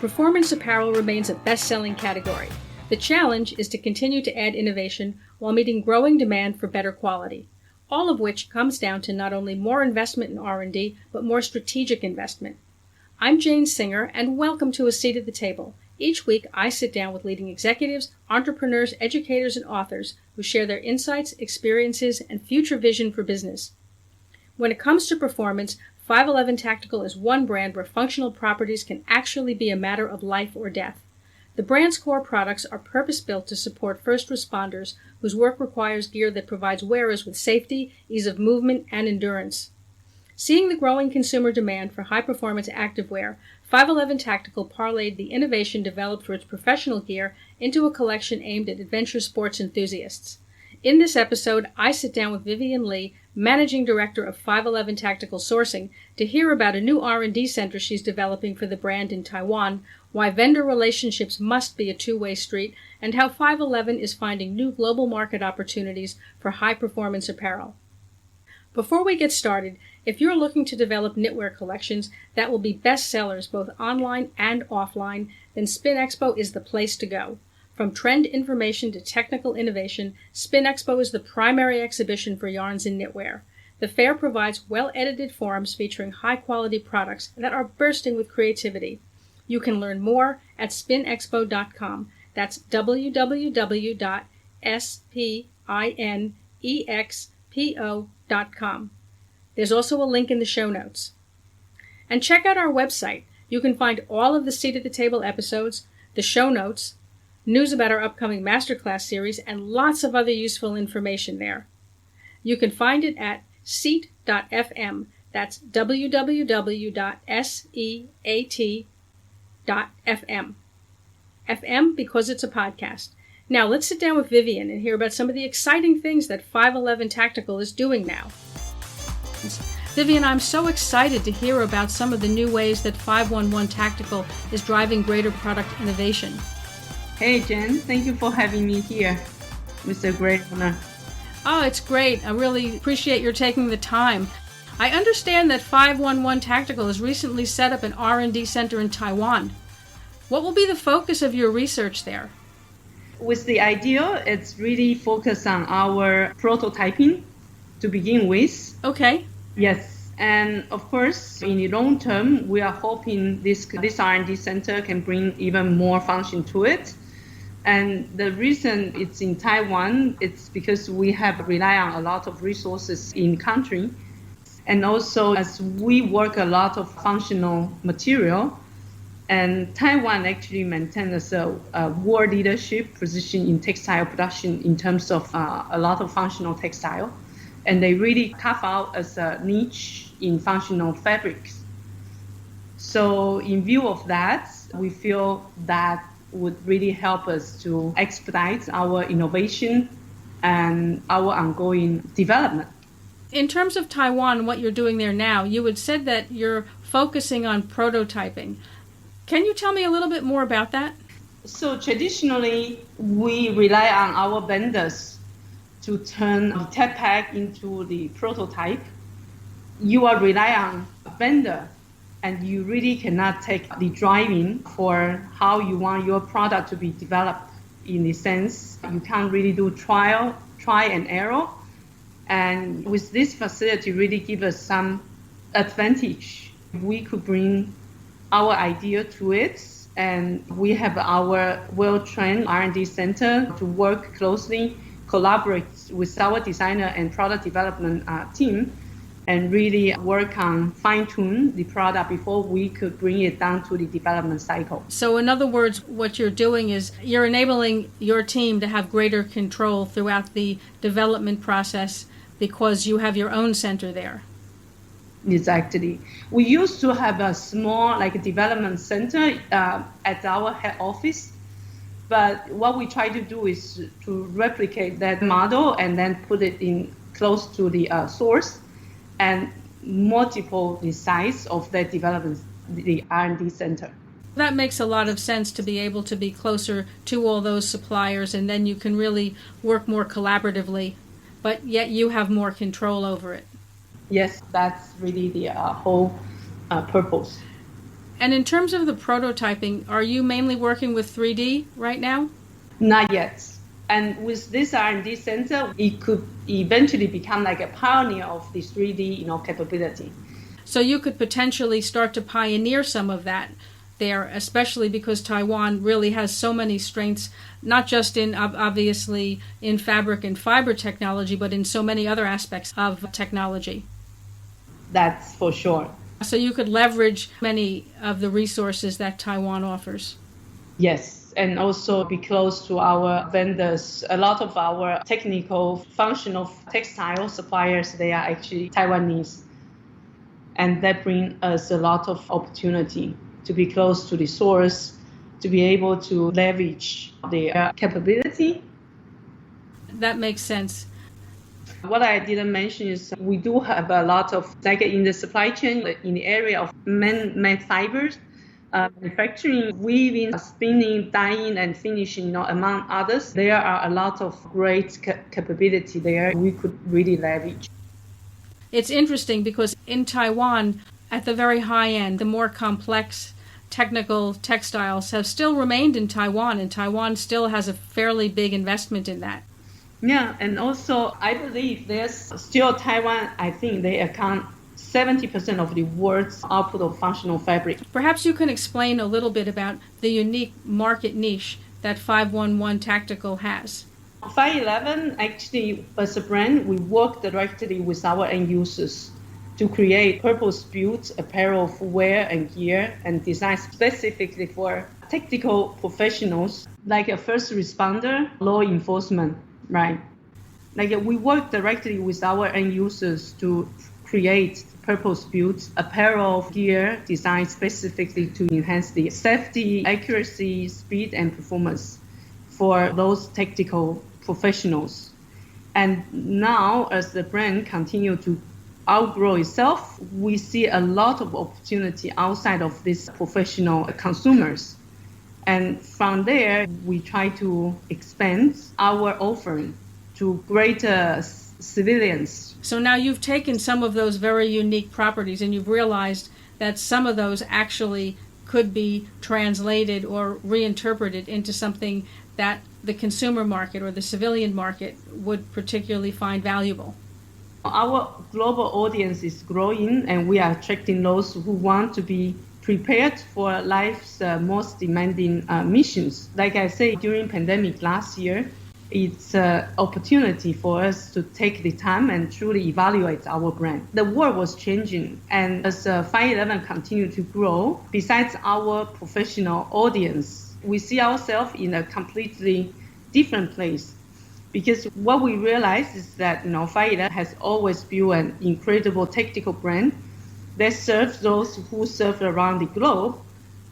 Performance apparel remains a best-selling category. The challenge is to continue to add innovation while meeting growing demand for better quality, all of which comes down to not only more investment in R&D, but more strategic investment. I'm Jane Singer, and welcome to A Seat at the Table. Each week, I sit down with leading executives, entrepreneurs, educators, and authors who share their insights, experiences, and future vision for business. When it comes to performance, 511 Tactical is one brand where functional properties can actually be a matter of life or death. The brand's core products are purpose-built to support first responders whose work requires gear that provides wearers with safety, ease of movement, and endurance. Seeing the growing consumer demand for high-performance activewear, 511 Tactical parlayed the innovation developed for its professional gear into a collection aimed at adventure sports enthusiasts. In this episode, I sit down with Vivian Lee, Managing Director of 511 Tactical Sourcing, to hear about a new R&D center she's developing for the brand in Taiwan, why vendor relationships must be a two-way street, and how 511 is finding new global market opportunities for high-performance apparel. Before we get started, if you're looking to develop knitwear collections that will be bestsellers both online and offline, then Spin Expo is the place to go. From trend information to technical innovation, Spin Expo is the primary exhibition for yarns and knitwear. The fair provides well-edited forums featuring high-quality products that are bursting with creativity. You can learn more at spinexpo.com. That's www.spinexpo.com. There's also a link in the show notes. And check out our website. You can find all of the Seat at the Table episodes, the show notes, news about our upcoming masterclass series, and lots of other useful information there. You can find it at seat.fm. That's www.seat.fm. FM because it's a podcast. Now let's sit down with Vivian and hear about some of the exciting things that 511 Tactical is doing now. Vivian, I'm so excited to hear about some of the new ways that 511 Tactical is driving greater product innovation. Hey Jen, thank you for having me here. It's a great honor. Oh, it's great. I really appreciate your taking the time. I understand that 511 Tactical has recently set up an R&D center in Taiwan. What will be the focus of your research there? With the idea, it's really focused on our prototyping to begin with. Okay. Yes, and of course, in the long term, we are hoping this R&D center can bring even more function to it. And the reason it's in Taiwan, it's because we have relied on a lot of resources in country. And also, as we work a lot of functional material, and Taiwan actually maintains a world leadership position in textile production in terms of a lot of functional textile. And they really carve out as a niche in functional fabrics. So in view of that, we feel that would really help us to expedite our innovation and our ongoing development. In terms of Taiwan, what you're doing there now, you had said that you're focusing on prototyping. Can you tell me a little bit more about that? So traditionally, we rely on our vendors to turn the tech pack into the prototype. You are relying on a vendor, and you really cannot take the driving for how you want your product to be developed. In the sense, you can't really do try and error. And with this facility, really give us some advantage. We could bring our idea to it, and we have our well-trained R&D center to work closely, collaborate with our designer and product development team, and really work on fine-tune the product before we could bring it down to the development cycle. So in other words, what you're doing is you're enabling your team to have greater control throughout the development process because you have your own center there. Exactly. We used to have a small development center at our head office, but what we try to do is to replicate that model and then put it in close to the source and multiple the size of that development, the R&D center. That makes a lot of sense to be able to be closer to all those suppliers, and then you can really work more collaboratively, but yet you have more control over it. Yes, that's really the whole purpose. And in terms of the prototyping, are you mainly working with 3D right now? Not yet. And with this R&D center, it could eventually become like a pioneer of the 3D, capability. So you could potentially start to pioneer some of that there, especially because Taiwan really has so many strengths, not just in obviously in fabric and fiber technology, but in so many other aspects of technology. That's for sure. So you could leverage many of the resources that Taiwan offers. Yes, and also be close to our vendors. A lot of our technical, functional textile suppliers, they are actually Taiwanese. And that brings us a lot of opportunity to be close to the source, to be able to leverage their capability. That makes sense. What I didn't mention is we do have a lot of, like in the supply chain, in the area of man-made fibers, manufacturing, weaving, spinning, dyeing, and finishing, among others. There are a lot of great capability there we could really leverage. It's interesting because in Taiwan, at the very high end, the more complex technical textiles have still remained in Taiwan, and Taiwan still has a fairly big investment in that. Yeah, and also I believe there's still Taiwan, I think they account 70% of the world's output of functional fabric. Perhaps you can explain a little bit about the unique market niche that 511 Tactical has. 511, actually, as a brand, we work directly with our end users to create purpose-built apparel, footwear, and gear, and designed specifically for technical professionals like a first responder, law enforcement, right? Like we work directly with our end users to create purpose-built apparel, gear designed specifically to enhance the safety, accuracy, speed, and performance for those technical professionals. And now, as the brand continues to outgrow itself, we see a lot of opportunity outside of these professional consumers. And from there, we try to expand our offering to greater civilians. So now you've taken some of those very unique properties and you've realized that some of those actually could be translated or reinterpreted into something that the consumer market or the civilian market would particularly find valuable. Our global audience is growing, and we are attracting those who want to be prepared for life's most demanding missions. Like I said, during pandemic last year, it's an opportunity for us to take the time and truly evaluate our brand. The world was changing, and as 511 continued to grow, besides our professional audience, we see ourselves in a completely different place. Because what we realize is that 511 has always built an incredible technical brand that serves those who serve around the globe.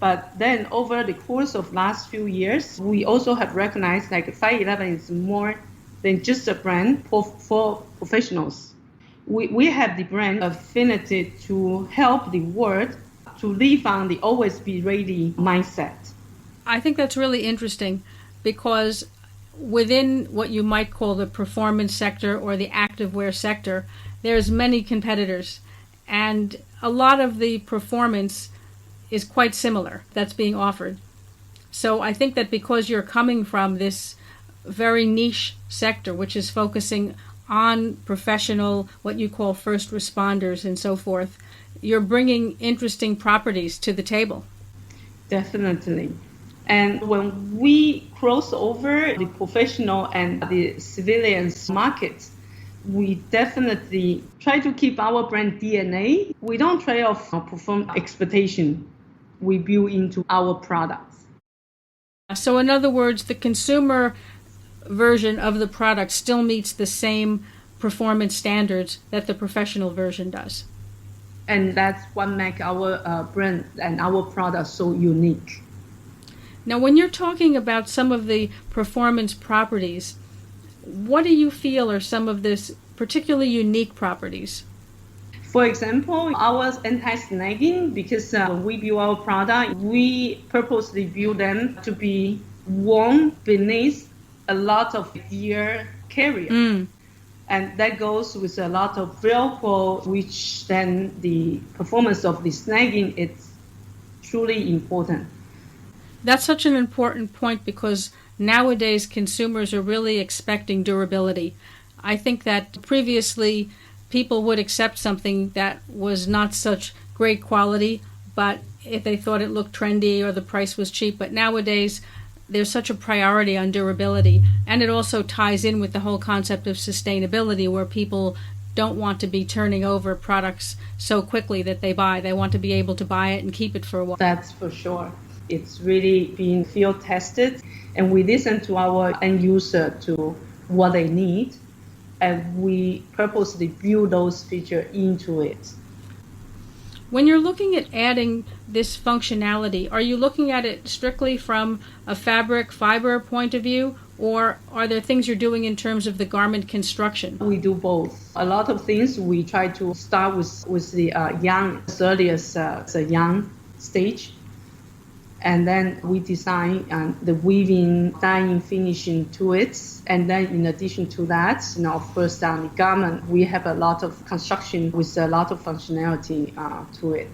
But then over the course of last few years, we also have recognized like 511 is more than just a brand for professionals. We have the brand affinity to help the world to live on the always be ready mindset. I think that's really interesting because within what you might call the performance sector or the activewear sector, there's many competitors, and a lot of the performance is quite similar that's being offered. So I think that because you're coming from this very niche sector, which is focusing on professional, what you call first responders and so forth, you're bringing interesting properties to the table. Definitely. And when we cross over the professional and the civilians market, we definitely try to keep our brand DNA. We don't trade off perform expectation we build into our products. So in other words, the consumer version of the product still meets the same performance standards that the professional version does. And that's what makes our brand and our product so unique. Now, when you're talking about some of the performance properties, what do you feel are some of this particularly unique properties? For example, our anti-snagging, because when we build our product, we purposely build them to be worn beneath a lot of gear carrier. And that goes with a lot of Velcro, which then the performance of the snagging is truly important. That's such an important point because nowadays consumers are really expecting durability. I think that previously people would accept something that was not such great quality, but if they thought it looked trendy or the price was cheap. But nowadays there's such a priority on durability, and it also ties in with the whole concept of sustainability, where people don't want to be turning over products so quickly that they buy. They want to be able to buy it and keep it for a while. That's for sure. It's really being field tested, and we listen to our end user to what they need, and we purposely build those features into it. When you're looking at adding this functionality, are you looking at it strictly from a fabric fiber point of view, or are there things you're doing in terms of the garment construction? We do both. A lot of things we try to start with the young, as early as the young stage. And then we design the weaving, dyeing, finishing to it. And then in addition to that, of course, on the garment, we have a lot of construction with a lot of functionality to it.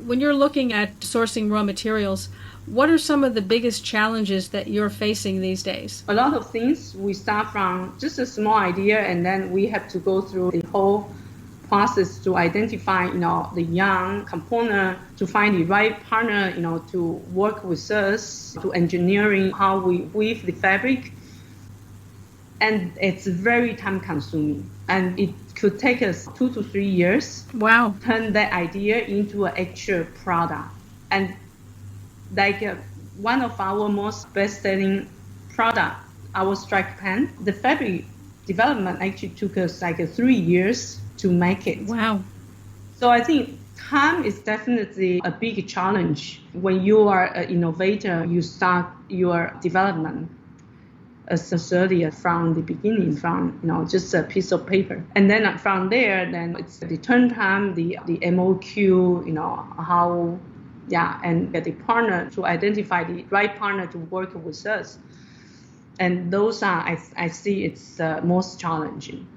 When you're looking at sourcing raw materials, what are some of the biggest challenges that you're facing these days? A lot of things, we start from just a small idea, and then we have to go through the whole process to identify, the young component, to find the right partner, to work with us, to engineering how we weave the fabric. And it's very time consuming. And it could take us 2 to 3 years. Wow. Turn that idea into an actual product. And like one of our most best-selling product, our strike pant, the fabric development actually took us like 3 years to make it. Wow. So I think time is definitely a big challenge. When you are an innovator, you start your development as early as from the beginning, from just a piece of paper. And then from there, then it's the turn time, the MOQ, and get the partner to identify the right partner to work with us. And those are, I see it's most challenging.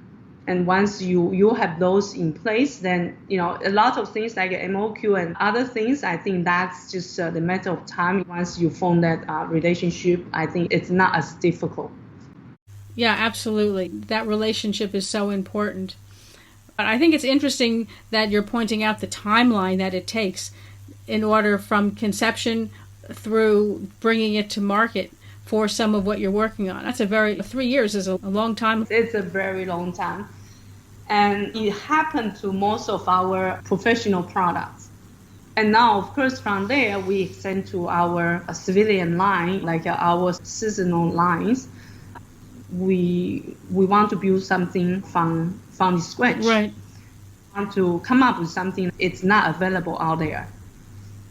And once you have those in place, then, a lot of things like MOQ and other things, I think that's just the matter of time. Once you form that relationship, I think it's not as difficult. Yeah, absolutely. That relationship is so important. But I think it's interesting that you're pointing out the timeline that it takes in order from conception through bringing it to market for some of what you're working on. 3 years is a long time. It's a very long time. And it happened to most of our professional products. And now, of course, from there, we extend to our civilian line, like our seasonal lines. We want to build something from the scratch. Right. We want to come up with something it's not available out there.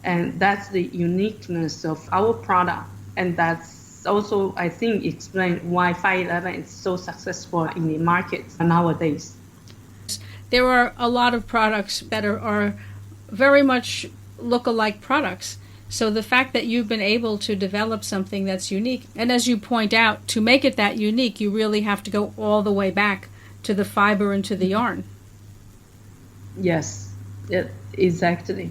And that's the uniqueness of our product. And that's also, I think, explain why 511 is so successful in the market nowadays. There are a lot of products that are very much look-alike products. So the fact that you've been able to develop something that's unique, and as you point out, to make it that unique, you really have to go all the way back to the fiber and to the yarn. Yes, exactly.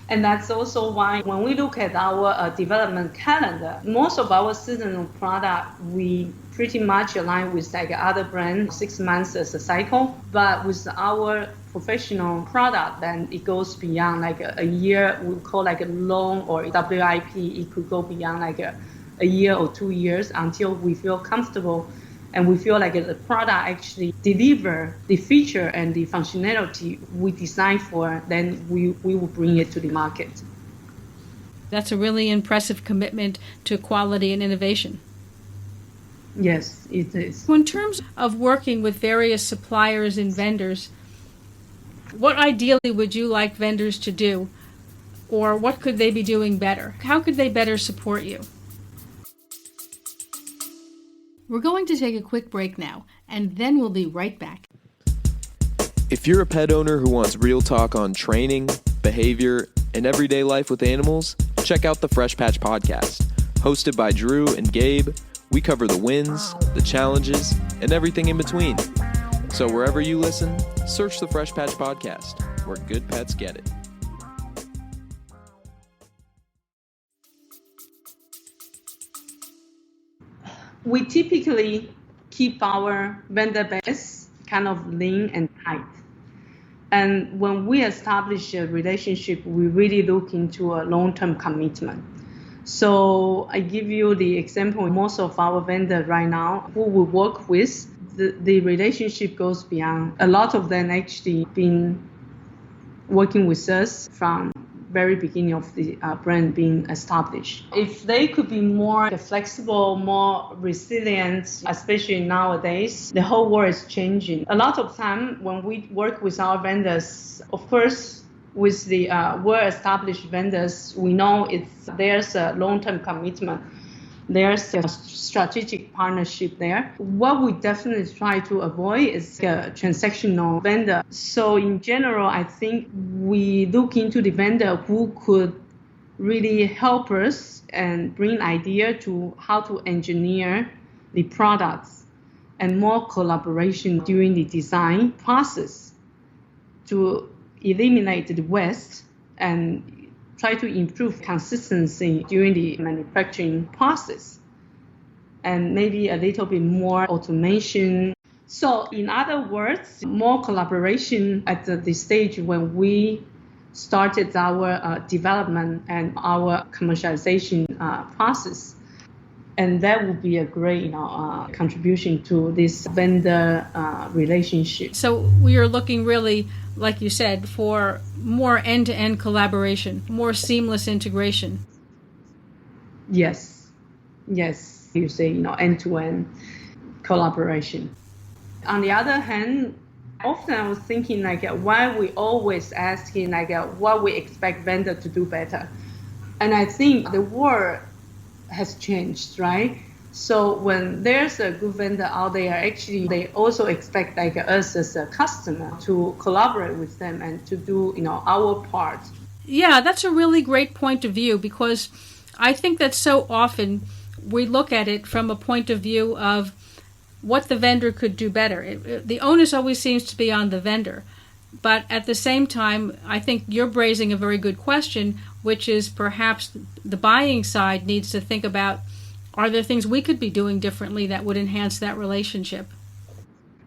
And that's also why when we look at our development calendar, most of our seasonal product, we pretty much align with like other brands, 6 months as a cycle. But with our professional product, then it goes beyond like a year. We call like a long or WIP. It could go beyond like a year or 2 years until we feel comfortable and we feel like the product actually deliver the feature and the functionality we designed for, then we will bring it to the market. That's a really impressive commitment to quality and innovation. Yes, it is. So in terms of working with various suppliers and vendors, what ideally would you like vendors to do? Or what could they be doing better? How could they better support you? We're going to take a quick break now, and then we'll be right back. If you're a pet owner who wants real talk on training, behavior, and everyday life with animals, check out the Fresh Patch Podcast. Hosted by Drew and Gabe, we cover the wins, the challenges, and everything in between. So wherever you listen, search the Fresh Patch Podcast, where good pets get it. We typically keep our vendor base kind of lean and tight. And when we establish a relationship, we really look into a long-term commitment. So I give you the example, most of our vendors right now who we work with, the relationship goes beyond. A lot of them actually been working with us from very beginning of the brand being established. If they could be more flexible, more resilient, especially nowadays, the whole world is changing. A lot of time when we work with our vendors, of course, with the well-established vendors, we know there's a long-term commitment. There's a strategic partnership there. What we definitely try to avoid is a transactional vendor. So in general, I think we look into the vendor who could really help us and bring idea to how to engineer the products and more collaboration during the design process to eliminate the waste and try to improve consistency during the manufacturing process, and maybe a little bit more automation. So in other words, more collaboration at the stage when we started our development and our commercialization process. And that would be a great contribution to this vendor relationship. So we are looking really, like you said, for more end-to-end collaboration, more seamless integration. Yes. You say, end-to-end collaboration. On the other hand, often I was thinking why we always asking what we expect vendor to do better. And I think the world has changed, right? So when there's a good vendor out there, actually they also expect us as a customer to collaborate with them and to do our part. Yeah, that's a really great point of view, because I think that so often we look at it from a point of view of what the vendor could do better. The onus always seems to be on the vendor. But at the same time, I think you're raising a very good question, which is perhaps the buying side needs to think about, are there things we could be doing differently that would enhance that relationship?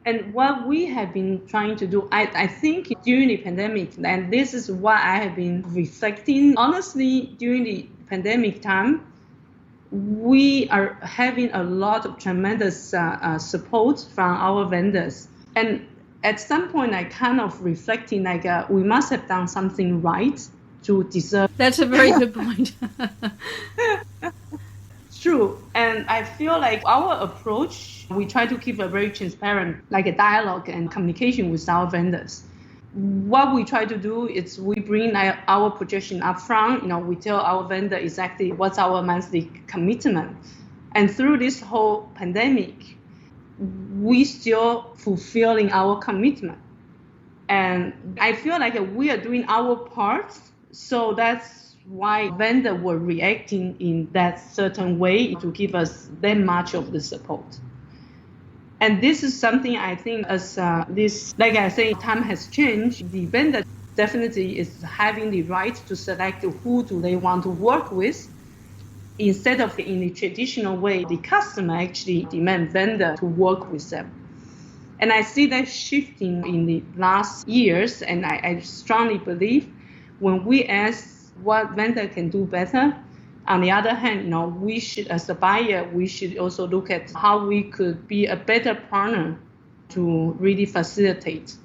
And what we have been trying to do, I think during the pandemic, and this is what I have been reflecting, honestly, during the pandemic time, we are having a lot of tremendous support from our vendors. And at some point, I kind of reflecting we must have done something right to deserve. That's a very good point. True. And I feel like our approach, we try to keep a very transparent, a dialogue and communication with our vendors. What we try to do is we bring our projection up front. We tell our vendor exactly what's our monthly commitment. And through this whole pandemic, we still fulfilling our commitment. And I feel like we are doing our part. So that's why vendors were reacting in that certain way to give us that much of the support. And this is something I think as like I say, time has changed. The vendor definitely is having the right to select who do they want to work with. Instead of in the traditional way, the customer actually demand vendor to work with them. And I see that shifting in the last years, and I strongly believe when we ask what vendor can do better, on the other hand, we should, as a buyer, we should also look at how we could be a better partner to really facilitate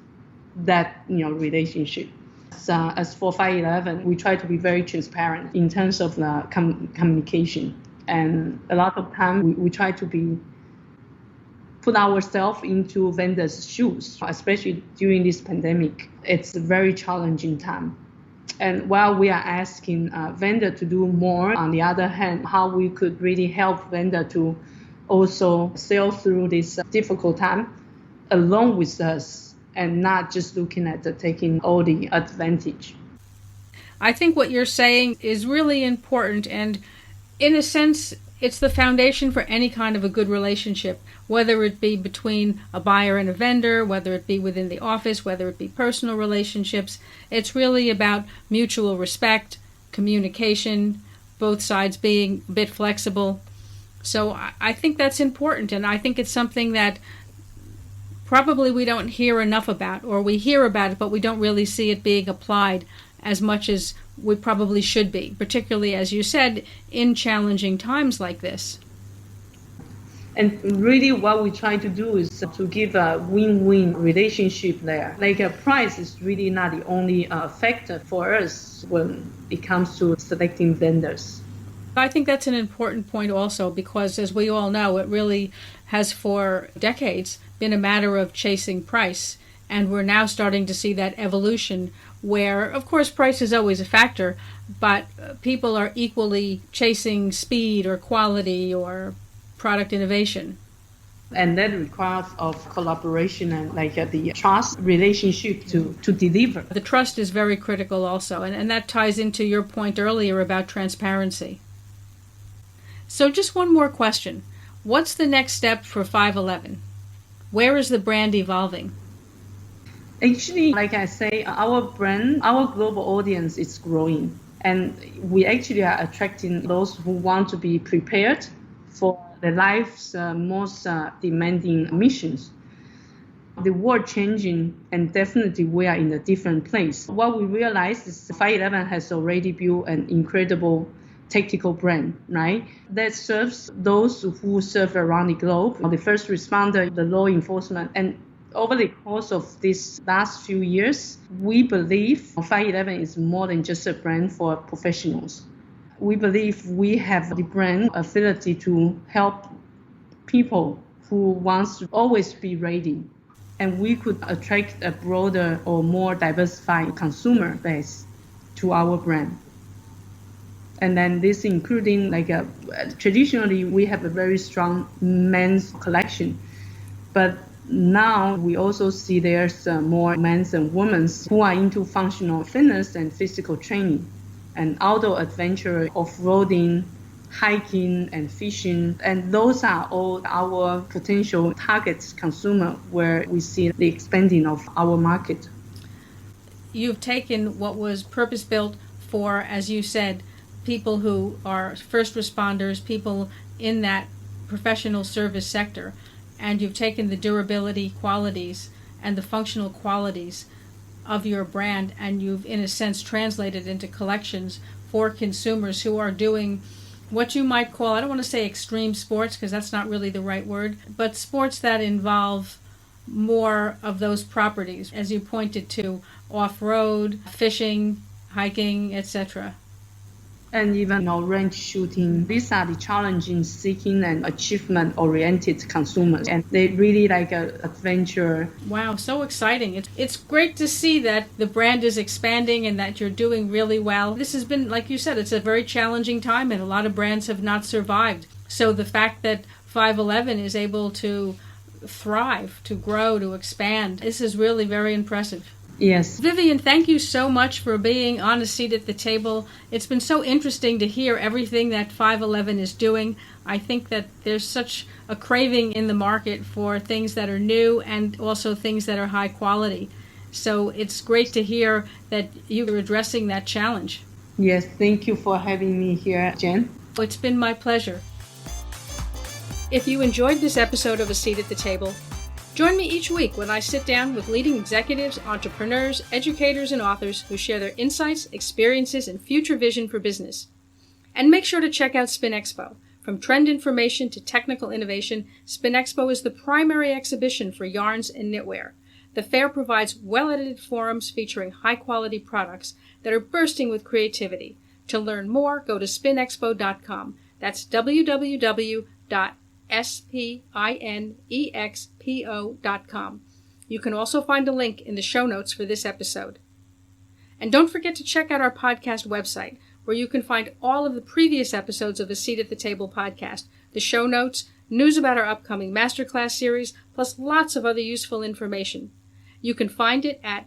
that, relationship. As for 511, we try to be very transparent in terms of the communication. And a lot of time, we try to put ourselves into vendors' shoes, especially during this pandemic. It's a very challenging time. And while we are asking vendor to do more, on the other hand, how we could really help vendor to also sail through this difficult time along with us and not just looking at taking all the advantage. I think what you're saying is really important, and in a sense, it's the foundation for any kind of a good relationship, whether it be between a buyer and a vendor, whether it be within the office, whether it be personal relationships. It's really about mutual respect, communication, both sides being a bit flexible, So I think that's important, and I think it's something that probably we don't hear enough about, or we hear about it, but we don't really see it being applied as much as we probably should be, particularly, as you said, in challenging times like this. And really what we try to do is to give a win-win relationship there. Like price is really not the only factor for us when it comes to selecting vendors. I think that's an important point also, because as we all know, it really has for decades been a matter of chasing price. And we're now starting to see that evolution where, of course, price is always a factor, but people are equally chasing speed or quality or product innovation. And that requires of collaboration and like the trust relationship to deliver. The trust is very critical also, and that ties into your point earlier about transparency. So just one more question. What's the next step for 511? Where is the brand evolving? Actually, like I say, our brand, our global audience is growing. And we actually are attracting those who want to be prepared for the life's most demanding missions. The world changing, and definitely we are in a different place. What we realize is 511 has already built an incredible tactical brand, right? That serves those who serve around the globe, the first responder, the law enforcement. And over the course of these last few years, we believe 511 is more than just a brand for professionals. We believe we have the brand ability to help people who wants to always be ready. And we could attract a broader or more diversified consumer base to our brand. And then this including traditionally we have a very strong men's collection, but now we also see there's more men's and women's who are into functional fitness and physical training and outdoor adventure, off-roading, hiking and fishing. And those are all our potential target consumer where we see the expanding of our market. You've taken what was purpose-built for, as you said, people who are first responders, people in that professional service sector, and you've taken the durability qualities and the functional qualities of your brand, and you've, in a sense, translated into collections for consumers who are doing what you might call, I don't want to say extreme sports because that's not really the right word, but sports that involve more of those properties, as you pointed to, off-road, fishing, hiking, etc. And even range shooting. These are the challenging, seeking, and achievement-oriented consumers. And they really like adventure. Wow, so exciting. It's great to see that the brand is expanding and that you're doing really well. This has been, like you said, it's a very challenging time and a lot of brands have not survived. So the fact that 511 is able to thrive, to grow, to expand, this is really very impressive. Yes. Vivian, thank you so much for being on A Seat at the Table. It's been so interesting to hear everything that 511 is doing. I think that there's such a craving in the market for things that are new and also things that are high quality. So it's great to hear that you're addressing that challenge. Yes, thank you for having me here, Jen. It's been my pleasure. If you enjoyed this episode of A Seat at the Table, join me each week when I sit down with leading executives, entrepreneurs, educators, and authors who share their insights, experiences, and future vision for business. And make sure to check out Spin Expo. From trend information to technical innovation, Spin Expo is the primary exhibition for yarns and knitwear. The fair provides well-edited forums featuring high-quality products that are bursting with creativity. To learn more, go to spinexpo.com. That's www.spinexpo.com. You can also find a link in the show notes for this episode. And don't forget to check out our podcast website, where you can find all of the previous episodes of the Seat at the Table podcast, the show notes, news about our upcoming masterclass series, plus lots of other useful information. You can find it at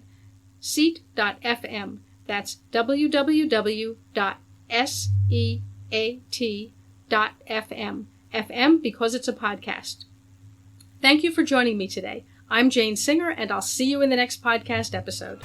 seat.fm. That's www.seat.fm. FM because it's a podcast. Thank you for joining me today. I'm Jane Singer, and I'll see you in the next podcast episode.